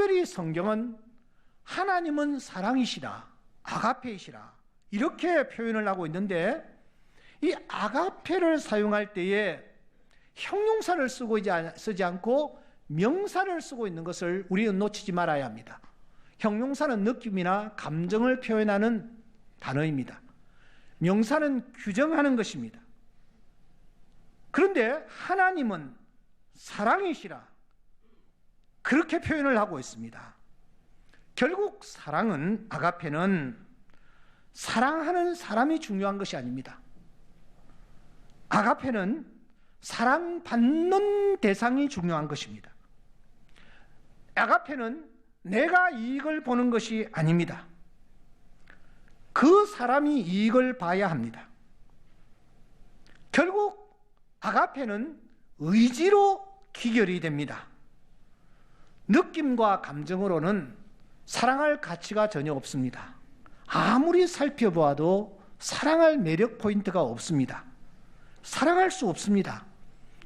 특별히 성경은 하나님은 사랑이시라, 아가페이시라 이렇게 표현을 하고 있는데, 이 아가페를 사용할 때에 형용사를 쓰지 않고 명사를 쓰고 있는 것을 우리는 놓치지 말아야 합니다. 형용사는 느낌이나 감정을 표현하는 단어입니다. 명사는 규정하는 것입니다. 그런데 하나님은 사랑이시라 그렇게 표현을 하고 있습니다. 결국 사랑은, 아가페는 사랑하는 사람이 중요한 것이 아닙니다. 아가페는 사랑받는 대상이 중요한 것입니다. 아가페는 내가 이익을 보는 것이 아닙니다. 그 사람이 이익을 봐야 합니다. 결국 아가페는 의지로 귀결이 됩니다. 느낌과 감정으로는 사랑할 가치가 전혀 없습니다. 아무리 살펴보아도 사랑할 매력 포인트가 없습니다. 사랑할 수 없습니다.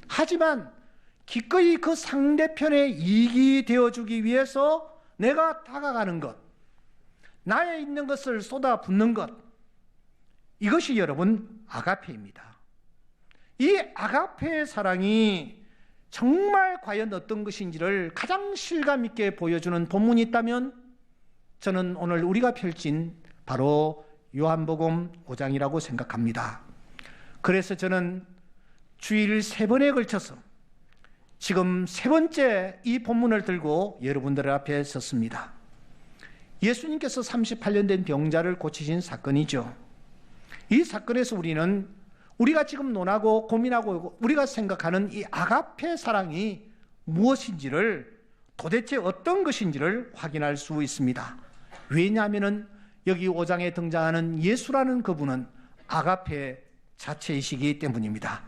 하지만 기꺼이 그 상대편의 이익이 되어주기 위해서 내가 다가가는 것, 나에 있는 것을 쏟아붓는 것, 이것이 여러분 아가페입니다. 이 아가페의 사랑이 정말 과연 어떤 것인지를 가장 실감 있게 보여주는 본문이 있다면 저는 오늘 우리가 펼친 바로 요한복음 5장이라고 생각합니다. 그래서 저는 주일 3번에 걸쳐서 지금 3번째 이 본문을 들고 여러분들 앞에 섰습니다. 예수님께서 38년 된 병자를 고치신 사건이죠. 이 사건에서 우리가 지금 논하고 고민하고 우리가 생각하는 이 아가페 사랑이 무엇인지를, 도대체 어떤 것인지를 확인할 수 있습니다. 왜냐하면 여기 5장에 등장하는 예수라는 그분은 아가페 자체이시기 때문입니다.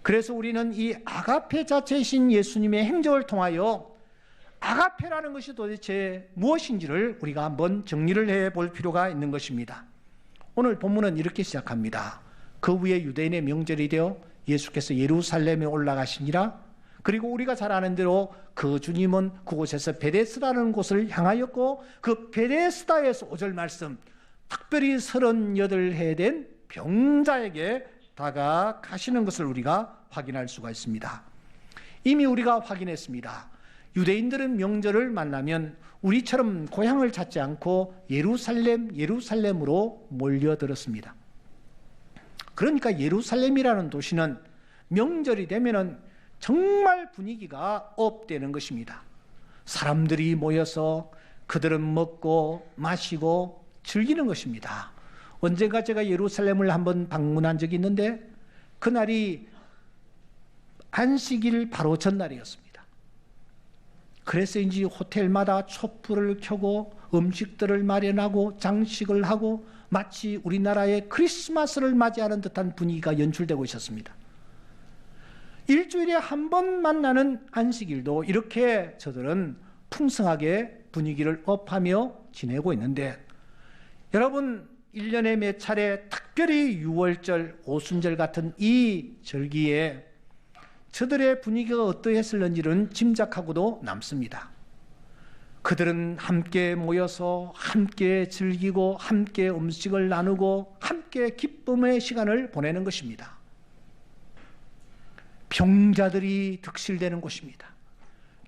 그래서 우리는 이 아가페 자체이신 예수님의 행적을 통하여 아가페라는 것이 도대체 무엇인지를 우리가 한번 정리를 해볼 필요가 있는 것입니다. 오늘 본문은 이렇게 시작합니다. 그 후에 유대인의 명절이 되어 예수께서 예루살렘에 올라가시니라. 그리고 우리가 잘 아는 대로 그 주님은 그곳에서 베데스다라는 곳을 향하였고, 그 베데스다에서 5절 말씀, 특별히 38해 된 병자에게 다가가시는 것을 우리가 확인할 수가 있습니다. 이미 우리가 확인했습니다. 유대인들은 명절을 만나면 우리처럼 고향을 찾지 않고 예루살렘으로 몰려들었습니다. 그러니까 예루살렘이라는 도시는 명절이 되면은 정말 분위기가 업되는 것입니다. 사람들이 모여서 그들은 먹고 마시고 즐기는 것입니다. 언젠가 제가 예루살렘을 한번 방문한 적이 있는데 그날이 안식일 바로 전날이었습니다. 그래서인지 호텔마다 촛불을 켜고 음식들을 마련하고 장식을 하고 마치 우리나라의 크리스마스를 맞이하는 듯한 분위기가 연출되고 있었습니다. 일주일에 한 번 만나는 안식일도 이렇게 저들은 풍성하게 분위기를 업하며 지내고 있는데, 여러분 1년에 몇 차례 특별히 6월절, 오순절 같은 이 절기에 저들의 분위기가 어떠했을는지는 짐작하고도 남습니다. 그들은 함께 모여서 함께 즐기고 함께 음식을 나누고 함께 기쁨의 시간을 보내는 것입니다. 병자들이 득실되는 곳입니다.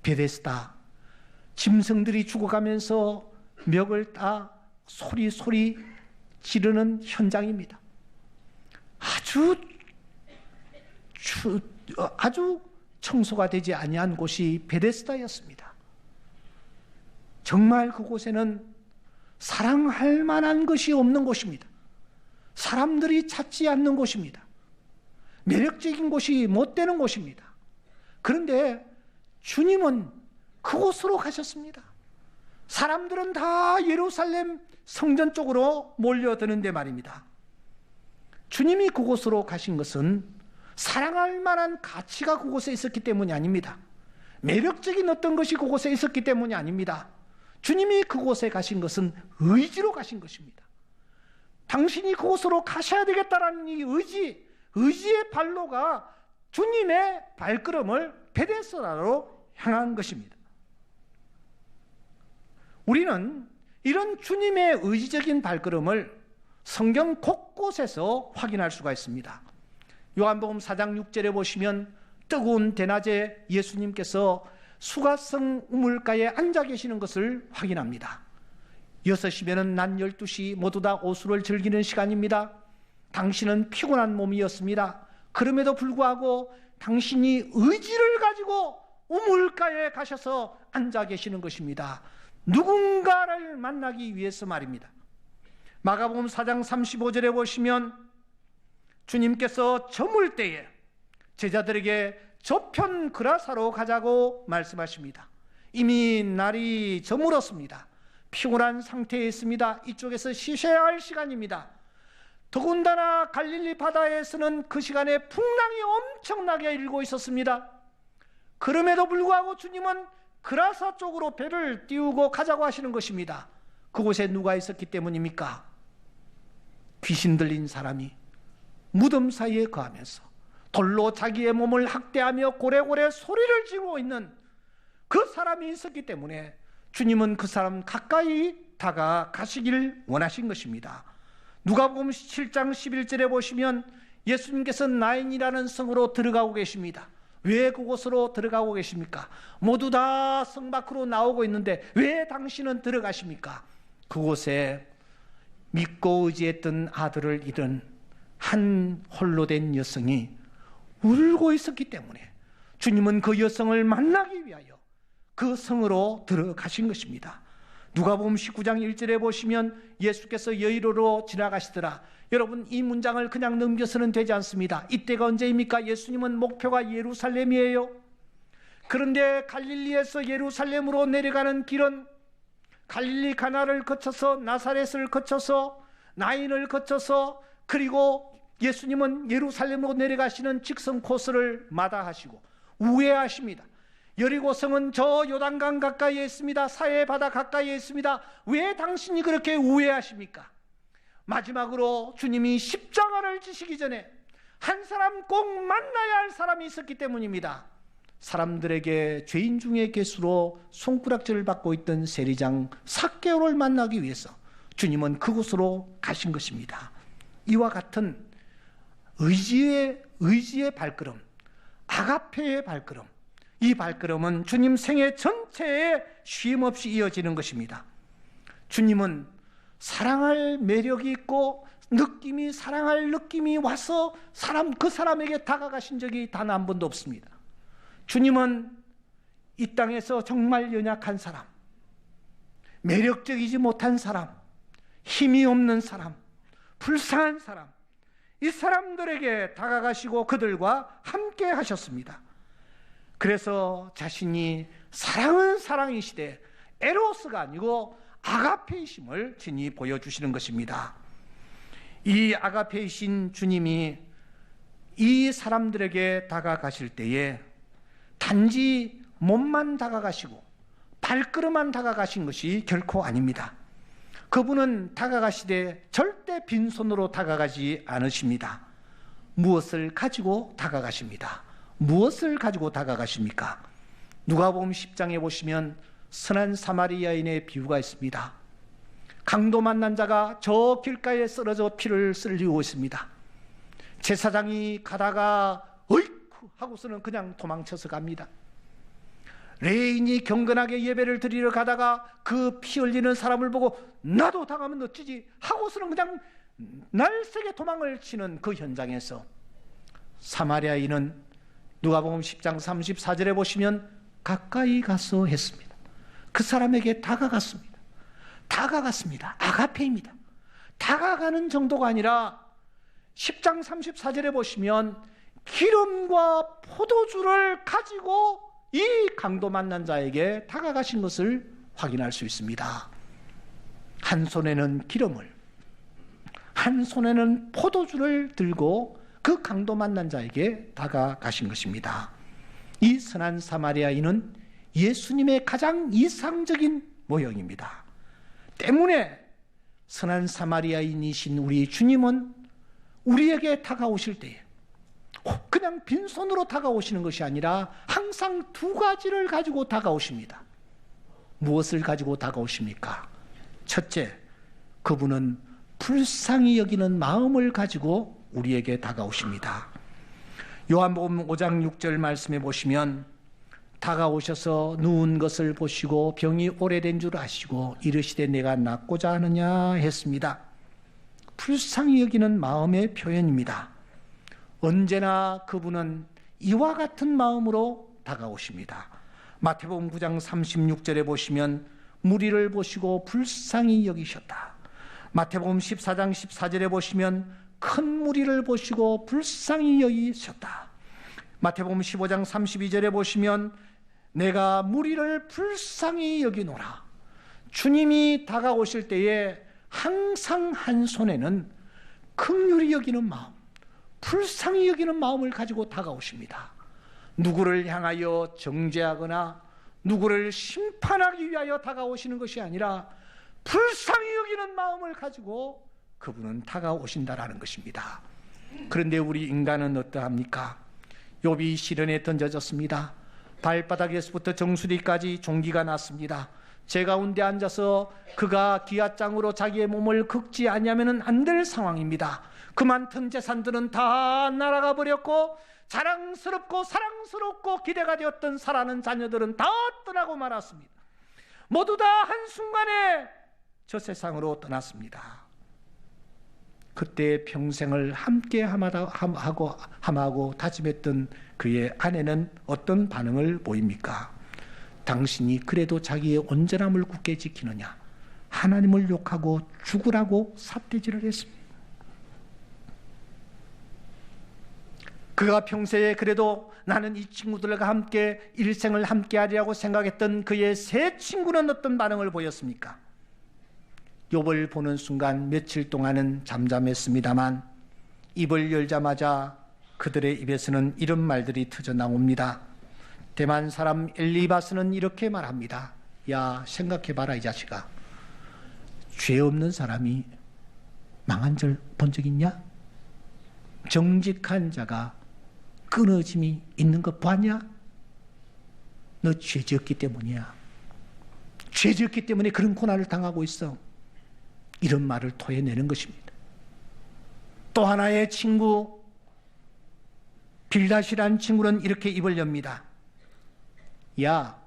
베데스다, 짐승들이 죽어가면서 멱을 따 소리 지르는 현장입니다. 아주 청소가 되지 아니한 곳이 베데스다였습니다. 정말 그곳에는 사랑할 만한 것이 없는 곳입니다. 사람들이 찾지 않는 곳입니다. 매력적인 곳이 못 되는 곳입니다. 그런데 주님은 그곳으로 가셨습니다. 사람들은 다 예루살렘 성전 쪽으로 몰려드는데 말입니다. 주님이 그곳으로 가신 것은 사랑할 만한 가치가 그곳에 있었기 때문이 아닙니다. 매력적인 어떤 것이 그곳에 있었기 때문이 아닙니다. 주님이 그곳에 가신 것은 의지로 가신 것입니다. 당신이 그곳으로 가셔야 되겠다라는 이 의지의 발로가 주님의 발걸음을 베데스다로 향한 것입니다. 우리는 이런 주님의 의지적인 발걸음을 성경 곳곳에서 확인할 수가 있습니다. 요한복음 4장 6절에 보시면 뜨거운 대낮에 예수님께서 수가성 우물가에 앉아 계시는 것을 확인합니다. 6시면은 낮 12시 모두 다 오수를 즐기는 시간입니다. 당신은 피곤한 몸이었습니다. 그럼에도 불구하고 당신이 의지를 가지고 우물가에 가셔서 앉아 계시는 것입니다. 누군가를 만나기 위해서 말입니다. 마가복음 4장 35절에 보시면 주님께서 저물 때에 제자들에게 저편 그라사로 가자고 말씀하십니다. 이미 날이 저물었습니다. 피곤한 상태에 있습니다. 이쪽에서 쉬셔야 할 시간입니다. 더군다나 갈릴리 바다에서는 그 시간에 풍랑이 엄청나게 일고 있었습니다. 그럼에도 불구하고 주님은 그라사 쪽으로 배를 띄우고 가자고 하시는 것입니다. 그곳에 누가 있었기 때문입니까? 귀신 들린 사람이 무덤 사이에 거하면서 돌로 자기의 몸을 학대하며 고래고래 소리를 지르고 있는 그 사람이 있었기 때문에 주님은 그 사람 가까이 다가가시길 원하신 것입니다. 누가복음 7장 11절에 보시면 예수님께서 나인이라는 성으로 들어가고 계십니다. 왜 그곳으로 들어가고 계십니까? 모두 다 성 밖으로 나오고 있는데 왜 당신은 들어가십니까? 그곳에 믿고 의지했던 아들을 잃은 한 홀로 된 여성이 울고 있었기 때문에 주님은 그 여성을 만나기 위하여 그 성으로 들어가신 것입니다. 누가복음 19장 1절에 보시면 예수께서 여리고로 지나가시더라. 여러분, 이 문장을 그냥 넘겨서는 되지 않습니다. 이때가 언제입니까? 예수님은 목표가 예루살렘이에요. 그런데 갈릴리에서 예루살렘으로 내려가는 길은 갈릴리 가나를 거쳐서 나사렛을 거쳐서 나인을 거쳐서 그리고 예수님은 예루살렘으로 내려가시는 직선 코스를 마다하시고 우회하십니다. 여리고성은 저 요단강 가까이에 있습니다. 사해 바다 가까이에 있습니다. 왜 당신이 그렇게 우회하십니까? 마지막으로 주님이 십자가를 지시기 전에 한 사람 꼭 만나야 할 사람이 있었기 때문입니다. 사람들에게 죄인 중에 괴수로 손가락질을 받고 있던 세리장 삭개오를 만나기 위해서 주님은 그곳으로 가신 것입니다. 이와 같은 의지의 발걸음, 아가페의 발걸음, 이 발걸음은 주님 생애 전체에 쉼없이 이어지는 것입니다. 주님은 사랑할 매력이 있고 사랑할 느낌이 와서 그 사람에게 다가가신 적이 단 한 번도 없습니다. 주님은 이 땅에서 정말 연약한 사람, 매력적이지 못한 사람, 힘이 없는 사람, 불쌍한 사람, 이 사람들에게 다가가시고 그들과 함께 하셨습니다. 그래서 자신이 사랑은 사랑이시되 에로스가 아니고 아가페이심을 진히 보여주시는 것입니다. 이 아가페이신 주님이 이 사람들에게 다가가실 때에 단지 몸만 다가가시고 발걸음만 다가가신 것이 결코 아닙니다. 그분은 다가가시되 절대 빈손으로 다가가지 않으십니다. 무엇을 가지고 다가가십니다. 무엇을 가지고 다가가십니까? 누가복음 10장에 보시면 선한 사마리아인의 비유가 있습니다. 강도 만난 자가 저 길가에 쓰러져 피를 흘리고 있습니다. 제사장이 가다가 어이쿠 하고서는 그냥 도망쳐서 갑니다. 레인이 경건하게 예배를 드리러 가다가 그 피 흘리는 사람을 보고 나도 당하면 어찌지 하고서는 그냥 날쌔게 도망을 치는 그 현장에서 사마리아인은 누가복음 10장 34절에 보시면 가까이 가서 했습니다. 그 사람에게 다가갔습니다. 아가페입니다. 다가가는 정도가 아니라 10장 34절에 보시면 기름과 포도주를 가지고 이 강도 만난 자에게 다가가신 것을 확인할 수 있습니다. 한 손에는 기름을, 한 손에는 포도주를 들고 그 강도 만난 자에게 다가가신 것입니다. 이 선한 사마리아인은 예수님의 가장 이상적인 모형입니다. 때문에 선한 사마리아인이신 우리 주님은 우리에게 다가오실 때에 그냥 빈손으로 다가오시는 것이 아니라 항상 두 가지를 가지고 다가오십니다. 무엇을 가지고 다가오십니까? 첫째, 그분은 불쌍히 여기는 마음을 가지고 우리에게 다가오십니다. 요한복음 5장 6절 말씀해 보시면 다가오셔서 누운 것을 보시고 병이 오래된 줄 아시고 이르시되 내가 낫고자 하느냐 했습니다. 불쌍히 여기는 마음의 표현입니다. 언제나 그분은 이와 같은 마음으로 다가오십니다. 마태복음 9장 36절에 보시면 무리를 보시고 불쌍히 여기셨다. 마태복음 14장 14절에 보시면 큰 무리를 보시고 불쌍히 여기셨다. 마태복음 15장 32절에 보시면 내가 무리를 불쌍히 여기노라. 주님이 다가오실 때에 항상 한 손에는 긍휼히 여기는 마음, 불쌍히 여기는 마음을 가지고 다가오십니다. 누구를 향하여 정죄하거나 누구를 심판하기 위하여 다가오시는 것이 아니라 불쌍히 여기는 마음을 가지고 그분은 다가오신다라는 것입니다. 그런데 우리 인간은 어떠합니까? 욥이 시련에 던져졌습니다. 발바닥에서부터 정수리까지 종기가 났습니다. 제 가운데 앉아서 그가 기앗장으로 자기의 몸을 긁지 아니하면 안 될 상황입니다. 그 많던 재산들은 다 날아가 버렸고 자랑스럽고 사랑스럽고 기대가 되었던 사랑하는 자녀들은 다 떠나고 말았습니다. 모두 다 한순간에 저 세상으로 떠났습니다. 그때 평생을 함께 함하고 다짐했던 그의 아내는 어떤 반응을 보입니까? 당신이 그래도 자기의 온전함을 굳게 지키느냐? 하나님을 욕하고 죽으라고 삿대질을 했습니다. 그가 평소에 그래도 나는 이 친구들과 함께 일생을 함께 하리라고 생각했던 그의 세 친구는 어떤 반응을 보였습니까? 욥을 보는 순간 며칠 동안은 잠잠했습니다만 입을 열자마자 그들의 입에서는 이런 말들이 터져나옵니다. 대만 사람 엘리바스는 이렇게 말합니다. 야, 생각해봐라 이 자식아. 죄 없는 사람이 망한 줄 본 적 있냐? 정직한 자가 끊어짐이 있는 거 봤냐? 너 죄 지었기 때문이야. 죄 지었기 때문에 그런 고난을 당하고 있어. 이런 말을 토해내는 것입니다. 또 하나의 친구 빌닷이라는 친구는 이렇게 입을 엽니다. 야,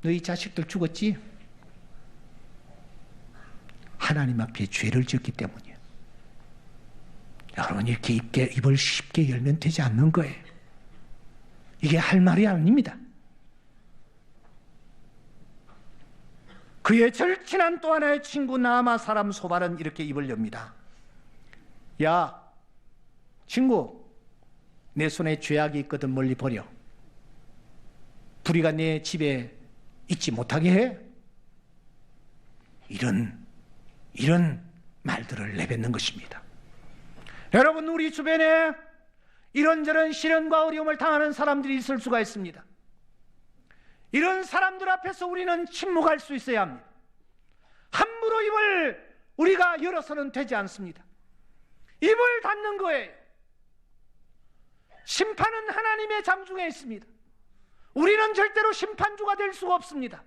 너희 자식들 죽었지? 하나님 앞에 죄를 지었기 때문이야. 여러분, 이렇게 입을 쉽게 열면 되지 않는 거예요. 이게 할 말이 아닙니다. 그의 절친한 또 하나의 친구 나아마 사람 소발은 이렇게 입을 엽니다. 야, 친구, 내 손에 죄악이 있거든 멀리 버려. 불의가 내 집에 있지 못하게 해. 이런 말들을 내뱉는 것입니다. 여러분, 우리 주변에 이런저런 시련과 어려움을 당하는 사람들이 있을 수가 있습니다. 이런 사람들 앞에서 우리는 침묵할 수 있어야 합니다. 함부로 입을 우리가 열어서는 되지 않습니다. 입을 닫는 거예요. 심판은 하나님의 장중에 있습니다. 우리는 절대로 심판주가 될 수가 없습니다.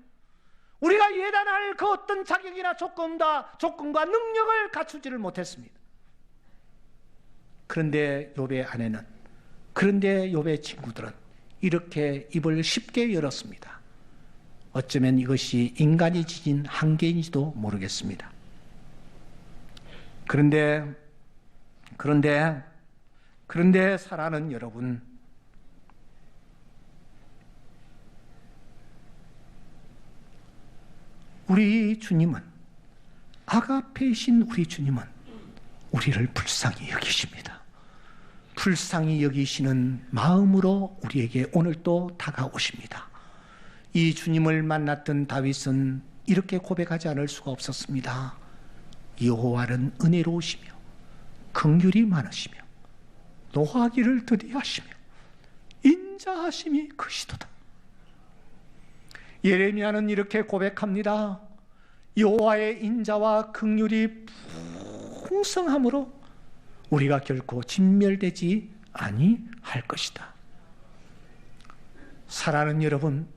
우리가 예단할 그 어떤 자격이나 조건과 능력을 갖추지를 못했습니다. 그런데 욥의 아내는, 그런데 욥의 친구들은 이렇게 입을 쉽게 열었습니다. 어쩌면 이것이 인간이 지닌 한계인지도 모르겠습니다. 그런데 사랑하는 여러분, 우리 주님은, 아가페이신 우리 주님은 우리를 불쌍히 여기십니다. 불쌍히 여기시는 마음으로 우리에게 오늘도 다가오십니다. 이 주님을 만났던 다윗은 이렇게 고백하지 않을 수가 없었습니다. 여호와는 은혜로우시며 긍휼이 많으시며 노하기를 더디하시며 인자하심이 크시도다. 예레미야는 이렇게 고백합니다. 여호와의 인자와 긍휼이 풍성함으로 우리가 결코 진멸되지 아니할 것이다. 사랑하는 여러분,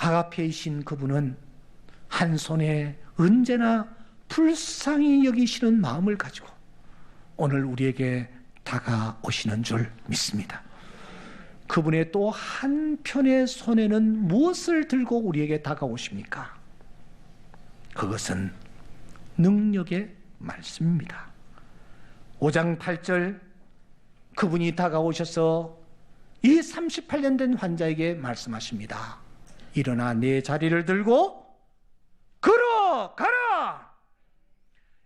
아가페이신 그분은 한 손에 언제나 불쌍히 여기시는 마음을 가지고 오늘 우리에게 다가오시는 줄 믿습니다. 그분의 또 한편의 손에는 무엇을 들고 우리에게 다가오십니까? 그것은 능력의 말씀입니다. 5장 8절 그분이 다가오셔서 이 38년 된 환자에게 말씀하십니다. 일어나 내 자리를 들고 걸어가라.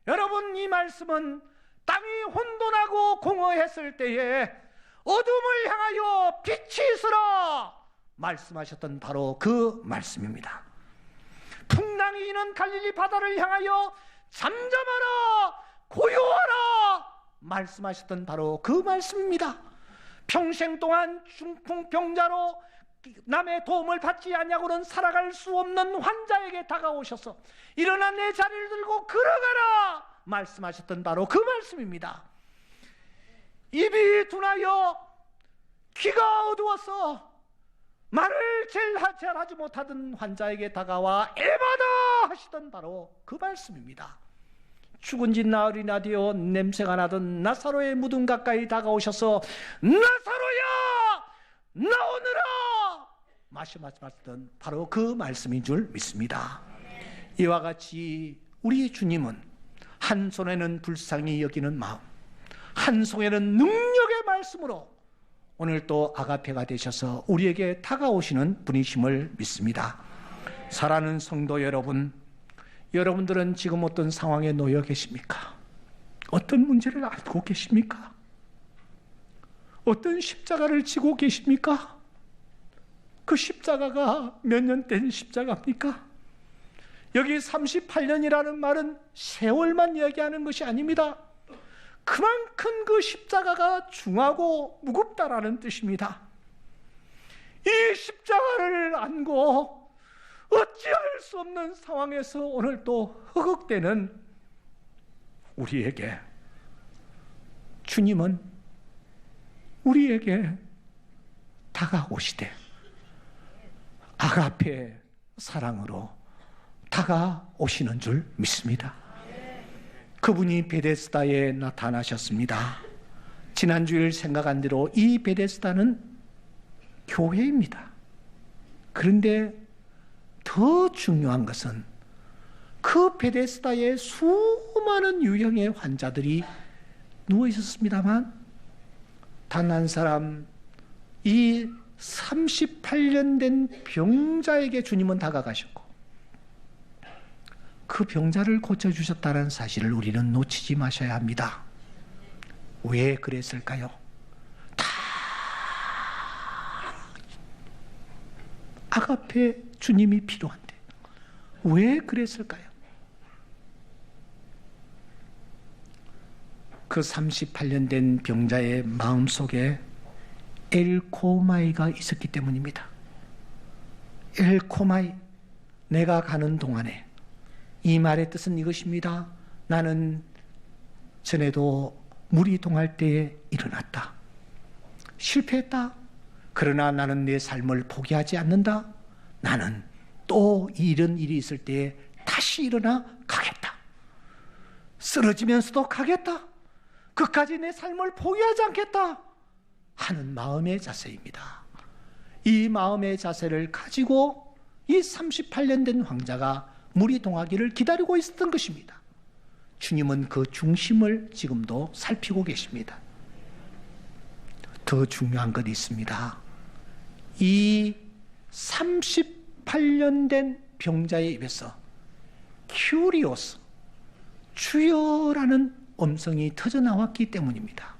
여러분, 이 말씀은 땅이 혼돈하고 공허했을 때에 어둠을 향하여 빛이 있으라 말씀하셨던 바로 그 말씀입니다. 풍랑이 이는 갈릴리 바다를 향하여 잠잠하라 고요하라 말씀하셨던 바로 그 말씀입니다. 평생 동안 중풍병자로 남의 도움을 받지 아니하고는 살아갈 수 없는 환자에게 다가오셔서 일어나 내 자리를 들고 걸어가라 말씀하셨던 바로 그 말씀입니다. 입이 둔하여 귀가 어두워서 말을 잘하지 못하던 환자에게 다가와 에바다 하시던 바로 그 말씀입니다. 죽은 지 나흘이나 되어 냄새가 나던 나사로의 무덤 가까이 다가오셔서 나사로야 나오너라 말씀하셨던 바로 그 말씀인 줄 믿습니다. 이와 같이 우리 주님은 한 손에는 불쌍히 여기는 마음, 한 손에는 능력의 말씀으로 오늘 또 아가페가 되셔서 우리에게 다가오시는 분이심을 믿습니다. 사랑하는 성도 여러분, 여러분들은 지금 어떤 상황에 놓여 계십니까? 어떤 문제를 안고 계십니까? 어떤 십자가를 지고 계십니까? 그 십자가가 몇 년 된 십자가입니까? 여기 38년이라는 말은 세월만 이야기하는 것이 아닙니다. 그만큼 그 십자가가 중하고 무겁다라는 뜻입니다. 이 십자가를 안고 어찌할 수 없는 상황에서 오늘 또 허걱대는 우리에게 주님은 우리에게 다가오시되 아가페 사랑으로 다가오시는 줄 믿습니다. 그분이 베데스다에 나타나셨습니다. 지난주일 생각한 대로 이 베데스다는 교회입니다. 그런데 더 중요한 것은 그 베데스다에 수많은 유형의 환자들이 누워 있었습니다만 단 한 사람, 이 38년 된 병자에게 주님은 다가가셨고 그 병자를 고쳐주셨다는 사실을 우리는 놓치지 마셔야 합니다. 왜 그랬을까요? 다 아가페 주님이 필요한데 왜 그랬을까요? 그 38년 된 병자의 마음속에 엘코마이가 있었기 때문입니다. 엘코마이, 내가 가는 동안에, 이 말의 뜻은 이것입니다. 나는 전에도 물이 동할 때에 일어났다. 실패했다. 그러나 나는 내 삶을 포기하지 않는다. 나는 또 이런 일이 있을 때에 다시 일어나 가겠다. 쓰러지면서도 가겠다. 끝까지 내 삶을 포기하지 않겠다 하는 마음의 자세입니다. 이 마음의 자세를 가지고 이 38년 된 황자가 물이 동하기를 기다리고 있었던 것입니다. 주님은 그 중심을 지금도 살피고 계십니다. 더 중요한 것이 있습니다. 이 38년 된 병자의 입에서 큐리오스, 주여라는 음성이 터져나왔기 때문입니다.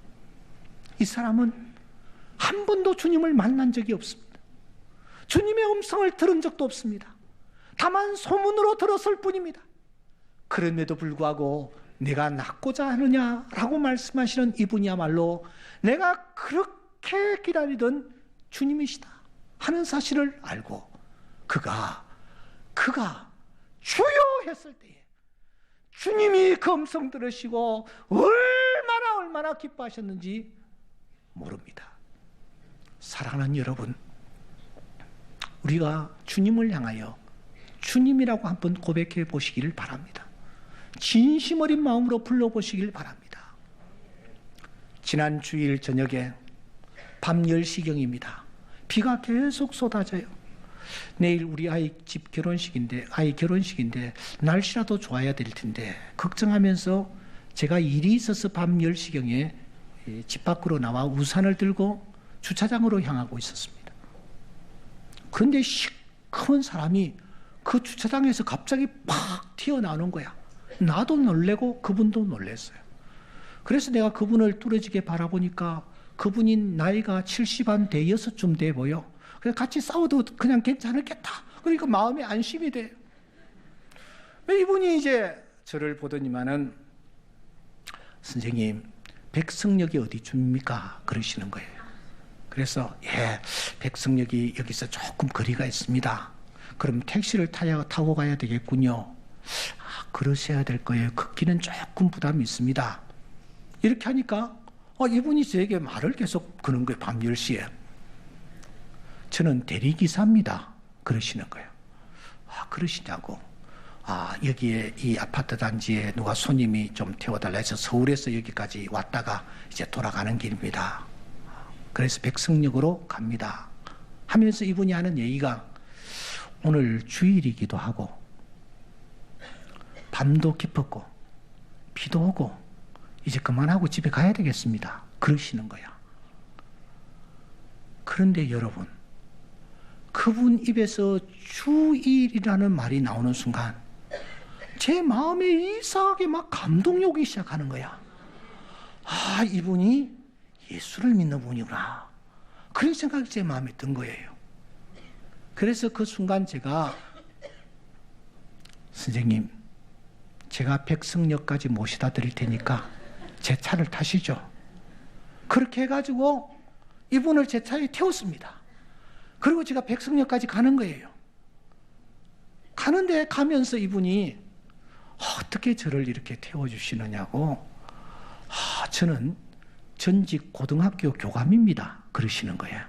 이 사람은 한 번도 주님을 만난 적이 없습니다. 주님의 음성을 들은 적도 없습니다. 다만 소문으로 들었을 뿐입니다. 그럼에도 불구하고 내가 낫고자 하느냐라고 말씀하시는 이분이야말로 내가 그렇게 기다리던 주님이시다 하는 사실을 알고 그가 주여 했을 때에 주님이 그 음성 들으시고 얼마나 기뻐하셨는지 모릅니다. 사랑하는 여러분, 우리가 주님을 향하여 주님이라고 한번 고백해 보시기를 바랍니다. 진심 어린 마음으로 불러보시길 바랍니다. 지난 주일 저녁에 밤 10시경입니다. 비가 계속 쏟아져요. 내일 우리 아이 결혼식인데 날씨라도 좋아야 될 텐데 걱정하면서 제가 일이 있어서 밤 10시경에 집 밖으로 나와 우산을 들고 주차장으로 향하고 있었습니다. 그런데 시커먼 사람이 그 주차장에서 갑자기 팍 튀어나오는 거야. 나도 놀래고 그분도 놀랐어요. 그래서 내가 그분을 뚫어지게 바라보니까 그분이 나이가 70 한 대여섯쯤 돼 보여. 그래서 같이 싸워도 그냥 괜찮겠다. 그러니까 마음이 안심이 돼요. 이분이 이제 저를 보더니만은 선생님, 백석역이 어디쯤입니까? 그러시는 거예요. 그래서 백석역이 여기서 조금 거리가 있습니다. 그럼 택시를 타고 가야 되겠군요. 그러셔야 될 거예요. 걷기는 조금 부담이 있습니다. 이렇게 하니까 이분이 저에게 말을 계속 거는 거예요. 밤 10시에. 저는 대리기사입니다. 그러시는 거예요. 그러시냐고. 여기에 이 아파트 단지에 누가 손님이 좀 태워달라 해서 서울에서 여기까지 왔다가 이제 돌아가는 길입니다. 그래서 백석역으로 갑니다. 하면서 이분이 하는 얘기가 오늘 주일이기도 하고 밤도 깊었고 비도 오고 이제 그만하고 집에 가야 되겠습니다. 그러시는 거야. 그런데 여러분, 그분 입에서 주일이라는 말이 나오는 순간 제 마음에 이상하게 막 감동이 오기 시작하는 거야. 이분이 예수를 믿는 분이구나. 그런 생각이 제 마음에 든 거예요. 그래서 그 순간 제가 선생님, 제가 백석역까지 모시다 드릴 테니까 제 차를 타시죠. 그렇게 해가지고 이분을 제 차에 태웠습니다. 그리고 제가 백석역까지 가는 거예요. 가는데 가면서 이분이 어떻게 저를 이렇게 태워주시느냐고, 저는 전직 고등학교 교감입니다. 그러시는 거예요.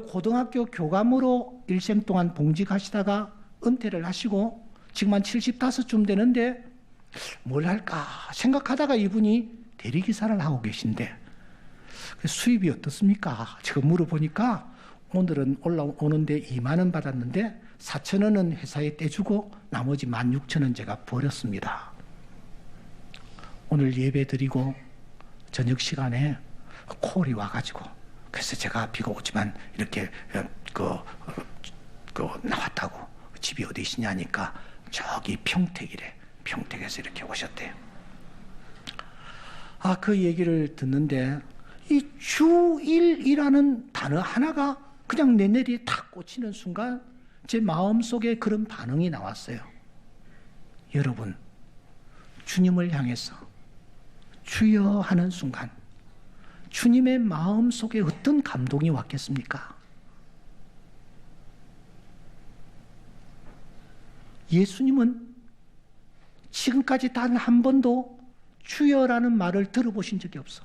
고등학교 교감으로 일생 동안 봉직하시다가 은퇴를 하시고 지금 한 75쯤 되는데 뭘 할까 생각하다가 이분이 대리기사를 하고 계신데 수입이 어떻습니까? 제가 물어보니까 오늘은 올라오는데 2만 원 받았는데 4천 원은 회사에 떼주고 나머지 16,000원 제가 버렸습니다. 오늘 예배 드리고 저녁 시간에 콜이 와가지고 그래서 제가 비가 오지만 이렇게 나왔다고. 집이 어디시냐니까 저기 평택이래. 평택에서 이렇게 오셨대요. 그 얘기를 듣는데 이 주일이라는 단어 하나가 그냥 내 뇌리에 탁 꽂히는 순간 제 마음속에 그런 반응이 나왔어요. 여러분, 주님을 향해서 주여 하는 순간 주님의 마음속에 어떤 감동이 왔겠습니까? 예수님은 지금까지 단 한 번도 주여라는 말을 들어보신 적이 없어.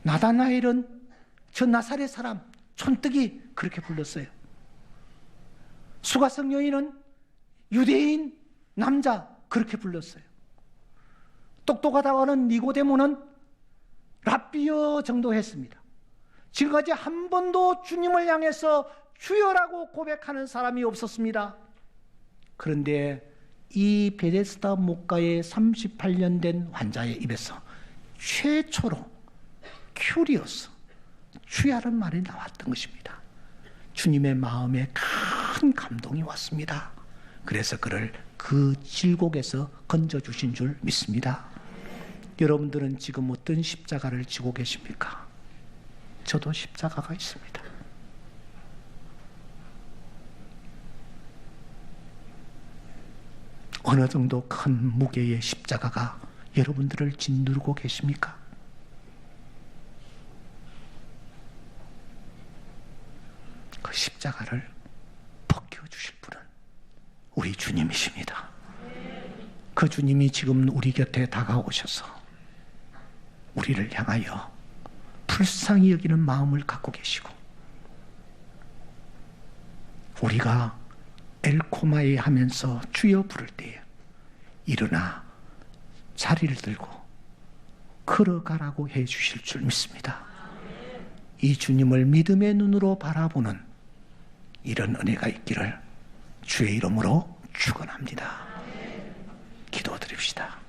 나다나엘은 저 나사렛 사람 촌뜨기 그렇게 불렀어요. 수가성 여인은 유대인 남자 그렇게 불렀어요. 똑똑하다고 하는 니고데모는 랍비여 정도 했습니다. 지금까지 한 번도 주님을 향해서 주여라고 고백하는 사람이 없었습니다. 그런데 이 베데스다 목가의 38년 된 환자의 입에서 최초로 큐리오스, 주야라는 말이 나왔던 것입니다. 주님의 마음에 큰 감동이 왔습니다. 그래서 그를 그 질곡에서 건져주신 줄 믿습니다. 여러분들은 지금 어떤 십자가를 지고 계십니까? 저도 십자가가 있습니다. 어느 정도 큰 무게의 십자가가 여러분들을 짓누르고 계십니까? 그 십자가를 벗겨주실 분은 우리 주님이십니다. 그 주님이 지금 우리 곁에 다가오셔서 우리를 향하여 불쌍히 여기는 마음을 갖고 계시고 우리가 엘코마에 하면서 주여 부를 때에 일어나 자리를 들고 걸어가라고 해 주실 줄 믿습니다. 이 주님을 믿음의 눈으로 바라보는 이런 은혜가 있기를 주의 이름으로 축원합니다. 기도드립시다.